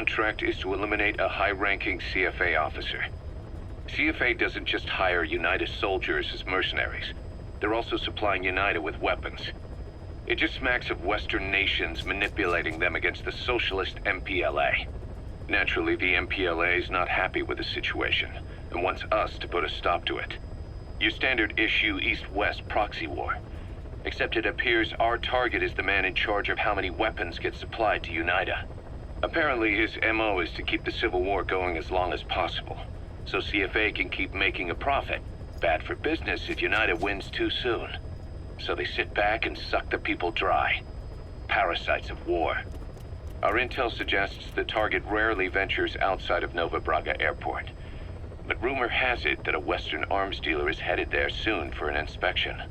contract is to eliminate a high-ranking CFA officer. CFA doesn't just hire UNITA soldiers as mercenaries. They're also supplying UNITA with weapons. It just smacks of Western nations manipulating them against the socialist MPLA. Naturally, the MPLA is not happy with the situation and wants us to put a stop to it. Your standard issue East-West proxy war. Except it appears our target is the man in charge of how many weapons get supplied to UNITA. Apparently his MO is to keep the Civil War going as long as possible, so CFA can keep making a profit. Bad for business if UNITA wins too soon. So they sit back and suck the people dry. Parasites of war. Our intel suggests the target rarely ventures outside of Nova Braga Airport. But rumor has it that a Western arms dealer is headed there soon for an inspection.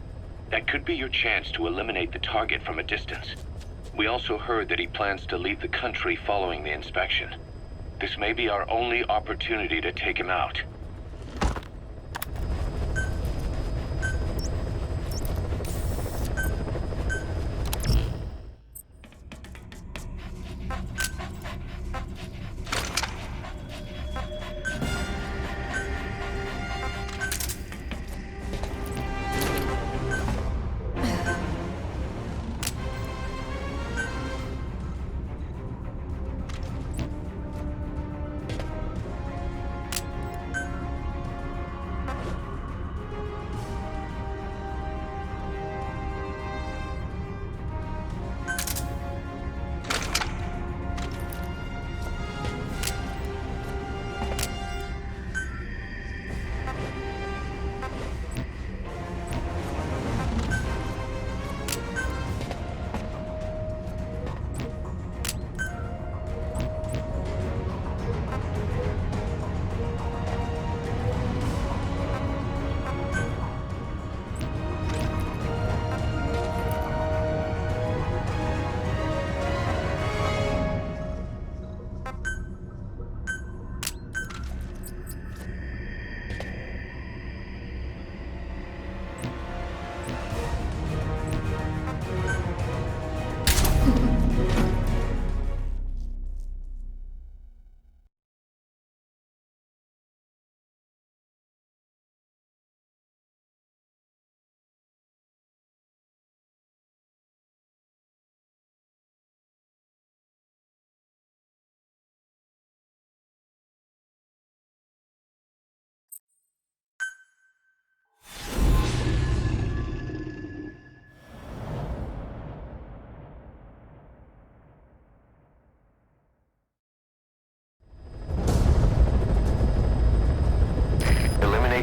That could be your chance to eliminate the target from a distance. We also heard that he plans to leave the country following the inspection. This may be our only opportunity to take him out.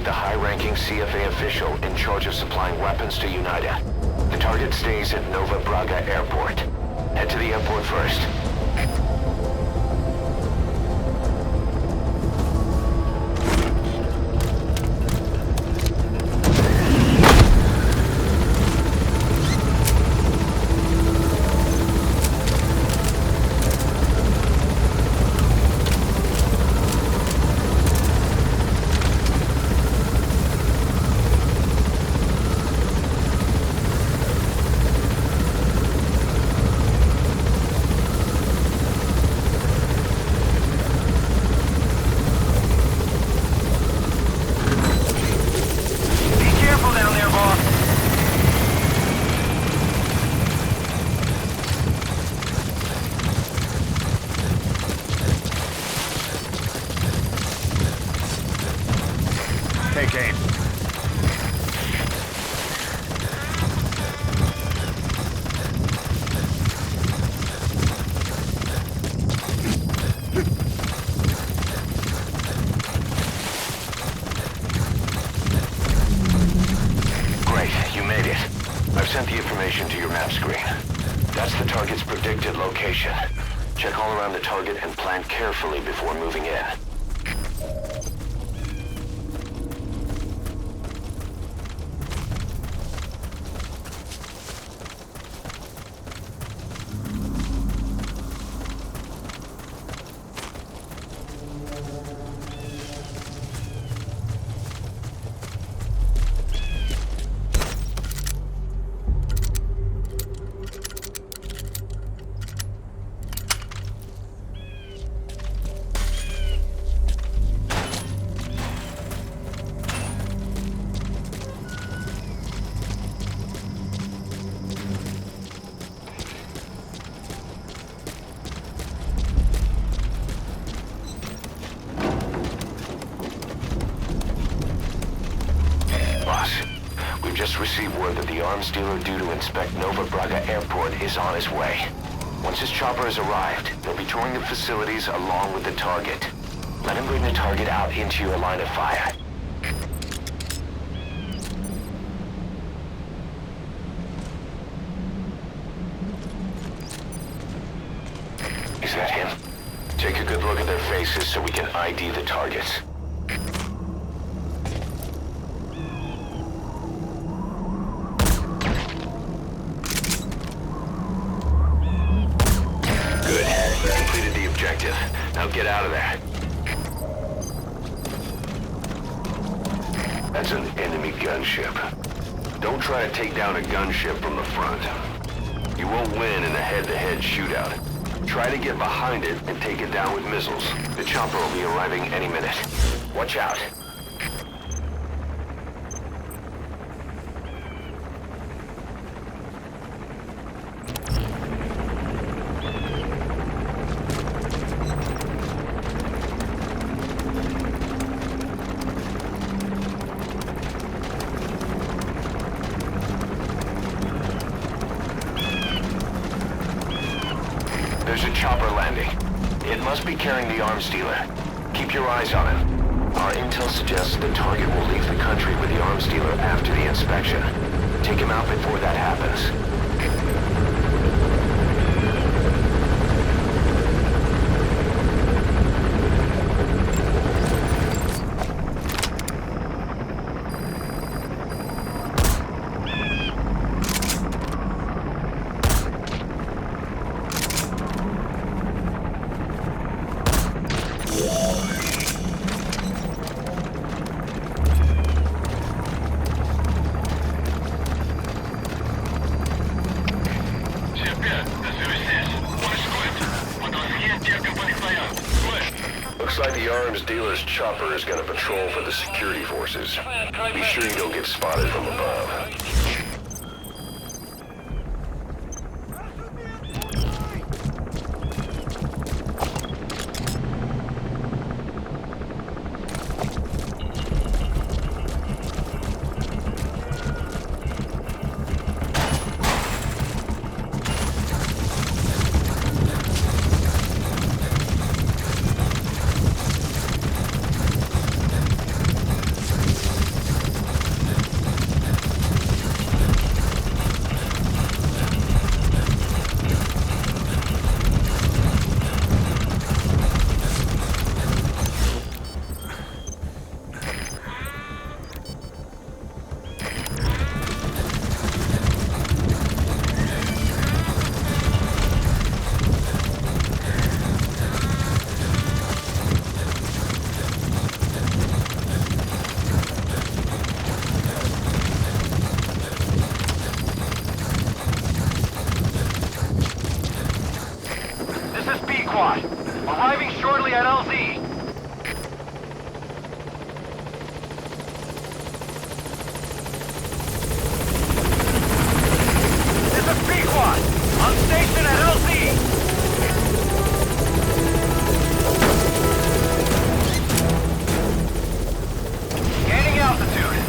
The high-ranking CFA official in charge of supplying weapons to UNITA. The target stays at Nova Braga Airport. Head to the airport first. Sent the information to your map screen. That's the target's predicted location. Check all around the target and plan carefully before moving in. We've just received word that the arms dealer due to inspect Nova Braga Airport is on his way. Once his chopper has arrived, they'll be touring the facilities along with the target. Let him bring the target out into your line of fire. Is that him? Take a good look at their faces so we can ID the targets. Good. You completed the objective. Now get out of there. That's an enemy gunship. Don't try to take down a gunship from the front. You won't win in a head-to-head shootout. Try to get behind it and take it down with missiles. The chopper will be arriving any minute. Watch out. There's a chopper landing. It must be carrying the arms dealer. Keep your eyes on him. Our intel suggests the target will leave the country with the arms dealer after the inspection. Take him out before that happens. Looks like the arms dealer's chopper is gonna patrol for the security forces. Be sure you don't get spotted from above. Arriving shortly at LZ. This is B-Quad. On station at LZ. Gaining altitude.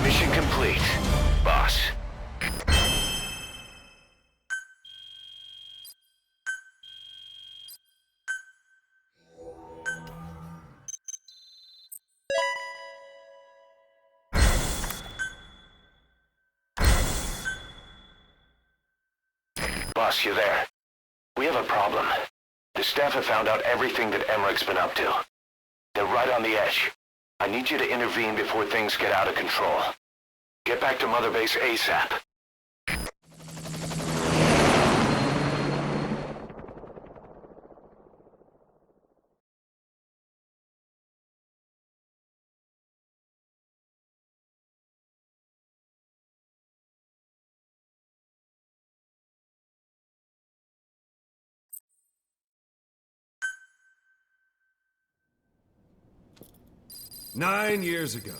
Mission complete, boss. Boss, you there? We have a problem. The staff have found out everything that Emmerich's been up to. They're right on the edge. I need you to intervene before things get out of control. Get back to Mother Base ASAP. 9 years ago,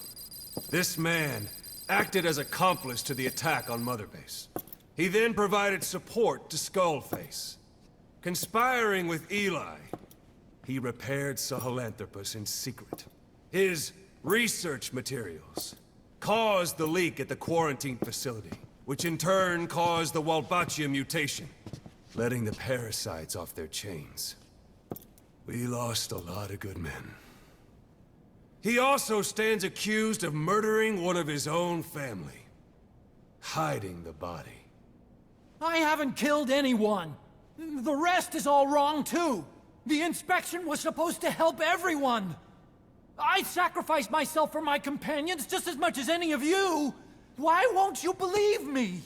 this man acted as accomplice to the attack on Mother Base. He then provided support to Skullface. Conspiring with Eli, he repaired Sahelanthropus in secret. His research materials caused the leak at the quarantine facility, which in turn caused the Walbachia mutation, letting the parasites off their chains. We lost a lot of good men. He also stands accused of murdering one of his own family, hiding the body. I haven't killed anyone. The rest is all wrong, too. The inspection was supposed to help everyone. I sacrificed myself for my companions just as much as any of you. Why won't you believe me?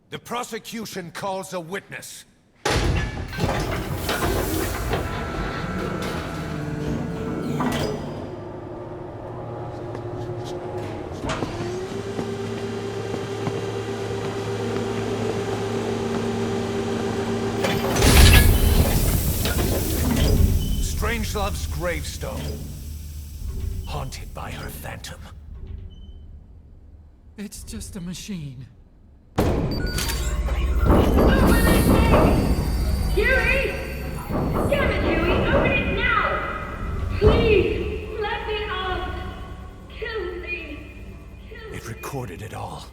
The prosecution calls a witness. Strangelove's gravestone, haunted by her phantom. It's just a machine. Huey! Damn it, Huey! Open it now! Please! Let me out! Kill me! Kill me! It recorded it all.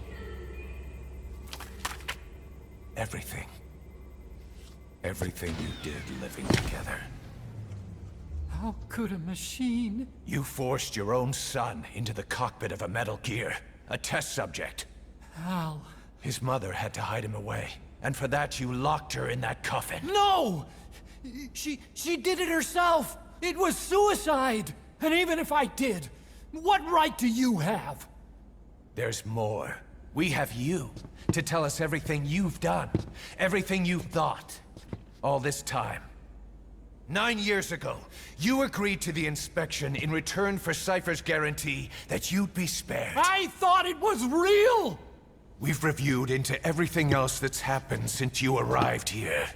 Everything. Everything you did living together. How could a machine? You forced your own son into the cockpit of a Metal Gear, a test subject. How? His mother had to hide him away, and for that you locked her in that coffin. No! She did it herself! It was suicide! And even if I did, what right do you have? There's more. We have you to tell us everything you've done, everything you've thought, all this time. 9 years ago, you agreed to the inspection in return for Cypher's guarantee that you'd be spared. I thought it was real! We've reviewed into everything else that's happened since you arrived here.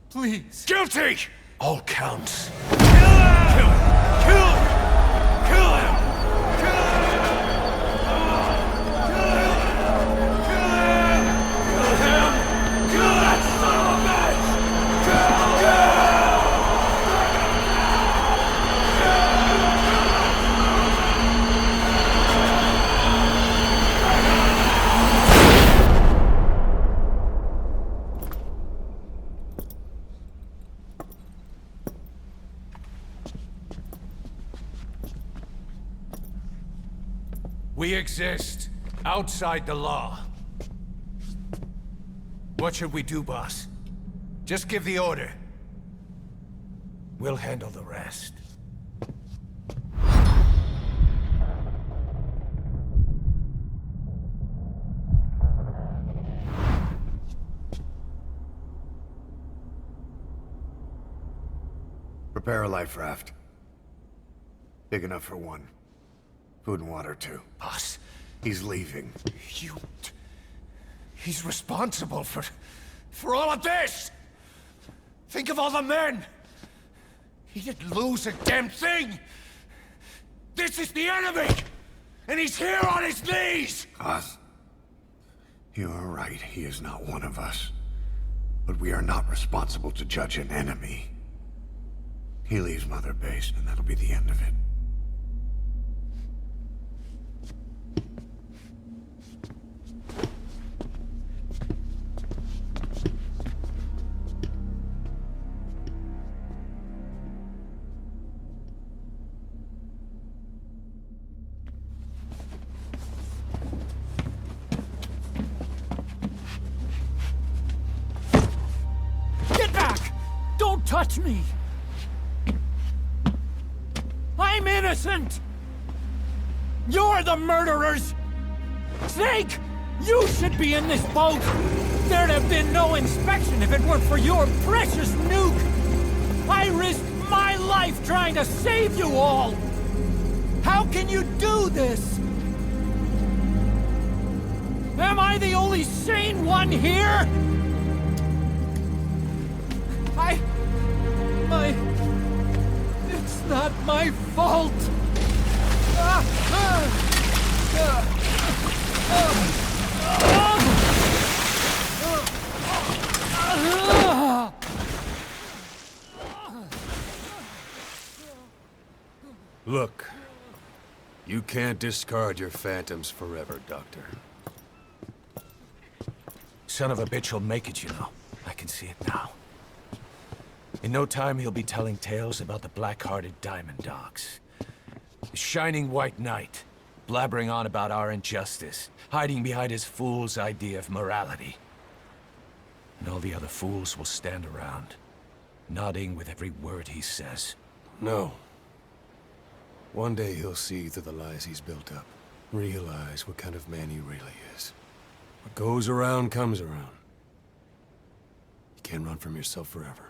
Please. Guilty! All counts. Kill him! Kill him! Kill him! Kill him! We exist outside the law. What should we do, boss? Just give the order. We'll handle the rest. Prepare a life raft. Big enough for one. Food and water, too. Boss, He's leaving. He's responsible for all of this! Think of all the men! He didn't lose a damn thing! This is the enemy! And he's here on his knees! Us? You are right, he is not one of us. But we are not responsible to judge an enemy. He leaves Mother Base, and that'll be the end of it. Touch me! I'm innocent! You're the murderers! Snake! You should be in this boat! There'd have been no inspection if it weren't for your precious nuke! I risked my life trying to save you all! How can you do this? Am I the only sane one here? It's not my fault. Look, you can't discard your phantoms forever, Doctor. Son of a bitch will make it, you know. I can see it now. In no time, he'll be telling tales about the black-hearted Diamond Dogs. The Shining White Knight, blabbering on about our injustice, hiding behind his fool's idea of morality. And all the other fools will stand around, nodding with every word he says. No. One day he'll see through the lies he's built up, realize what kind of man he really is. What goes around comes around. You can't run from yourself forever.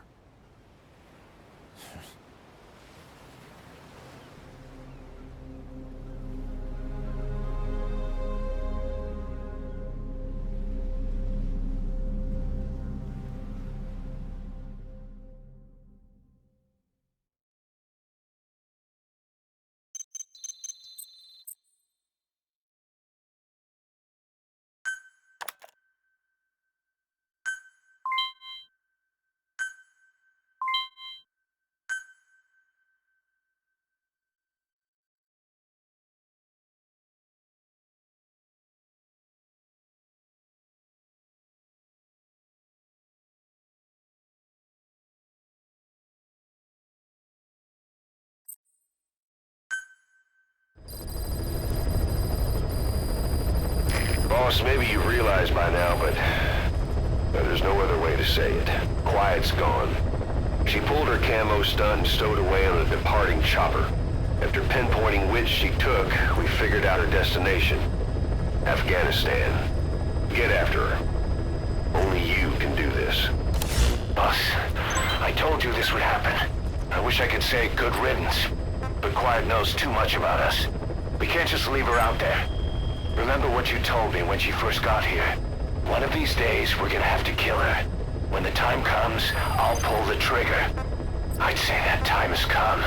Boss, maybe you realize by now, but there's no other way to say it. Quiet's gone. She pulled her camo stunt and stowed away on a departing chopper. After pinpointing which she took, we figured out her destination. Afghanistan. Get after her. Only you can do this. Boss, I told you this would happen. I wish I could say good riddance, but Quiet knows too much about us. We can't just leave her out there. Remember what you told me when she first got here. One of these days, we're gonna have to kill her. When the time comes, I'll pull the trigger. I'd say that time has come.